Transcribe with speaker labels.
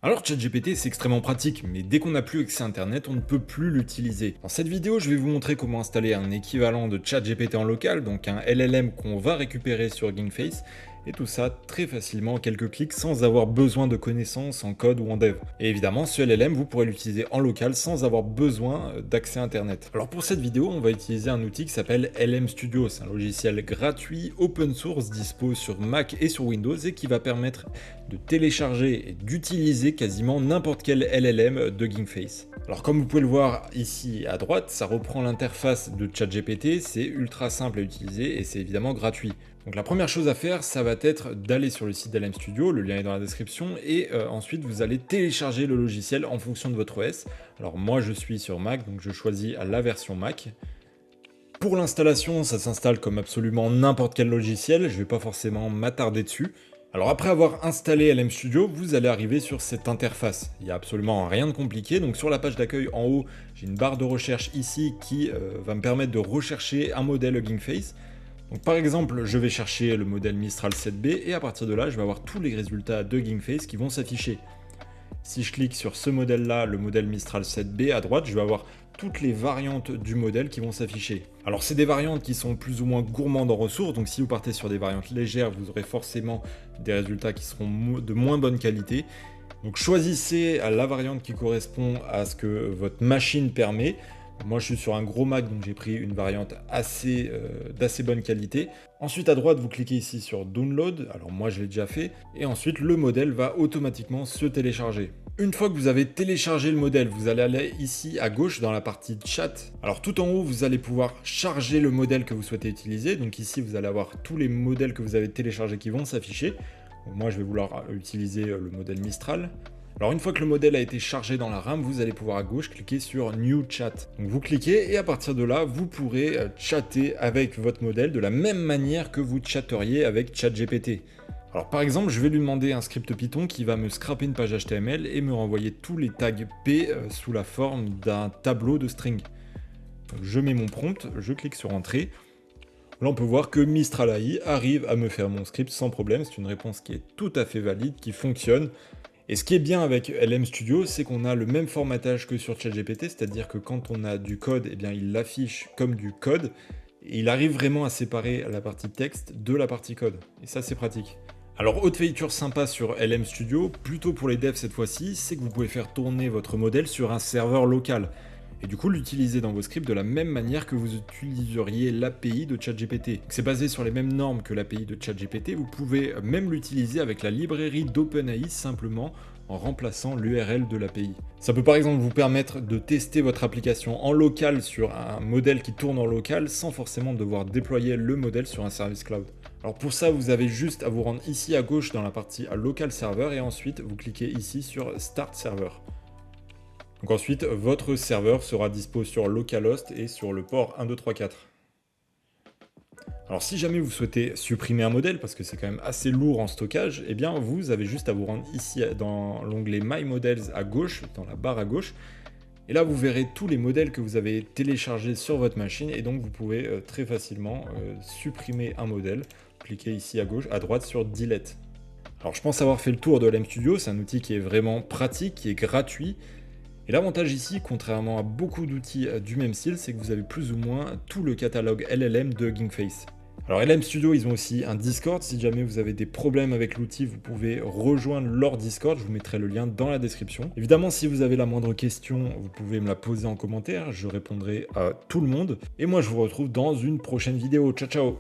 Speaker 1: Alors ChatGPT c'est extrêmement pratique, mais dès qu'on n'a plus accès à internet, on ne peut plus l'utiliser. Dans cette vidéo, je vais vous montrer comment installer un équivalent de ChatGPT en local, donc un LLM qu'on va récupérer sur GameFace, et tout ça très facilement en quelques clics sans avoir besoin de connaissances en code ou en dev. Et évidemment, ce LLM, vous pourrez l'utiliser en local sans avoir besoin d'accès à internet. Alors pour cette vidéo, on va utiliser un outil qui s'appelle LM Studio. C'est un logiciel gratuit, open source, dispo sur Mac et sur Windows et qui va permettre de télécharger et d'utiliser quasiment n'importe quel LLM de GameFace. Alors comme vous pouvez le voir ici à droite, ça reprend l'interface de ChatGPT, c'est ultra simple à utiliser et c'est évidemment gratuit. Donc la première chose à faire, ça va être d'aller sur le site d'LM Studio, le lien est dans la description, et ensuite vous allez télécharger le logiciel en fonction de votre OS. Alors moi je suis sur Mac, donc je choisis la version Mac. Pour l'installation, ça s'installe comme absolument n'importe quel logiciel, je ne vais pas forcément m'attarder dessus. Alors après avoir installé LM Studio, vous allez arriver sur cette interface. Il n'y a absolument rien de compliqué, donc sur la page d'accueil en haut, j'ai une barre de recherche ici qui va me permettre de rechercher un modèle GameFace. Donc par exemple, je vais chercher le modèle Mistral 7B et à partir de là, je vais avoir tous les résultats de GameFace qui vont s'afficher. Si je clique sur ce modèle-là, le modèle Mistral 7B à droite, je vais avoir toutes les variantes du modèle qui vont s'afficher. Alors c'est des variantes qui sont plus ou moins gourmandes en ressources, donc si vous partez sur des variantes légères, vous aurez forcément des résultats qui seront de moins bonne qualité. Donc choisissez la variante qui correspond à ce que votre machine permet. Moi je suis sur un gros Mac, donc j'ai pris une variante d'assez bonne qualité. Ensuite à droite vous cliquez ici sur Download, alors moi je l'ai déjà fait, et ensuite le modèle va automatiquement se télécharger. Une fois que vous avez téléchargé le modèle, vous allez aller ici à gauche dans la partie chat. Alors tout en haut vous allez pouvoir charger le modèle que vous souhaitez utiliser, donc ici vous allez avoir tous les modèles que vous avez téléchargés qui vont s'afficher. Moi je vais vouloir utiliser le modèle Mistral. Alors une fois que le modèle a été chargé dans la RAM, vous allez pouvoir à gauche cliquer sur New Chat. Donc vous cliquez et à partir de là, vous pourrez chatter avec votre modèle de la même manière que vous chatteriez avec ChatGPT. Alors par exemple, je vais lui demander un script Python qui va me scraper une page HTML et me renvoyer tous les tags P sous la forme d'un tableau de string. Donc je mets mon prompt, je clique sur Entrée. Là on peut voir que Mistral AI arrive à me faire mon script sans problème, c'est une réponse qui est tout à fait valide, qui fonctionne. Et ce qui est bien avec LM Studio, c'est qu'on a le même formatage que sur ChatGPT, c'est-à-dire que quand on a du code, eh bien, il l'affiche comme du code, et il arrive vraiment à séparer la partie texte de la partie code. Et ça, c'est pratique. Alors, autre feature sympa sur LM Studio, plutôt pour les devs cette fois-ci, c'est que vous pouvez faire tourner votre modèle sur un serveur local. Et du coup l'utiliser dans vos scripts de la même manière que vous utiliseriez l'API de ChatGPT. C'est basé sur les mêmes normes que l'API de ChatGPT, vous pouvez même l'utiliser avec la librairie d'OpenAI simplement en remplaçant l'URL de l'API. Ça peut par exemple vous permettre de tester votre application en local sur un modèle qui tourne en local sans forcément devoir déployer le modèle sur un service cloud. Alors pour ça, vous avez juste à vous rendre ici à gauche dans la partie Local Server et ensuite vous cliquez ici sur Start Server. Donc ensuite, votre serveur sera dispo sur localhost et sur le port 1, 2, 3, 4. Alors si jamais vous souhaitez supprimer un modèle, parce que c'est quand même assez lourd en stockage, eh bien vous avez juste à vous rendre ici dans l'onglet My Models à gauche, dans la barre à gauche, et là vous verrez tous les modèles que vous avez téléchargés sur votre machine, et donc vous pouvez très facilement supprimer un modèle. Cliquez ici à gauche, à droite sur Delete. Alors je pense avoir fait le tour de LM Studio, c'est un outil qui est vraiment pratique, qui est gratuit. Et l'avantage ici, contrairement à beaucoup d'outils du même style, c'est que vous avez plus ou moins tout le catalogue LLM de GameFace. Alors LM Studio, ils ont aussi un Discord, si jamais vous avez des problèmes avec l'outil, vous pouvez rejoindre leur Discord, je vous mettrai le lien dans la description. Évidemment, si vous avez la moindre question, vous pouvez me la poser en commentaire, je répondrai à tout le monde. Et moi, je vous retrouve dans une prochaine vidéo. Ciao, ciao!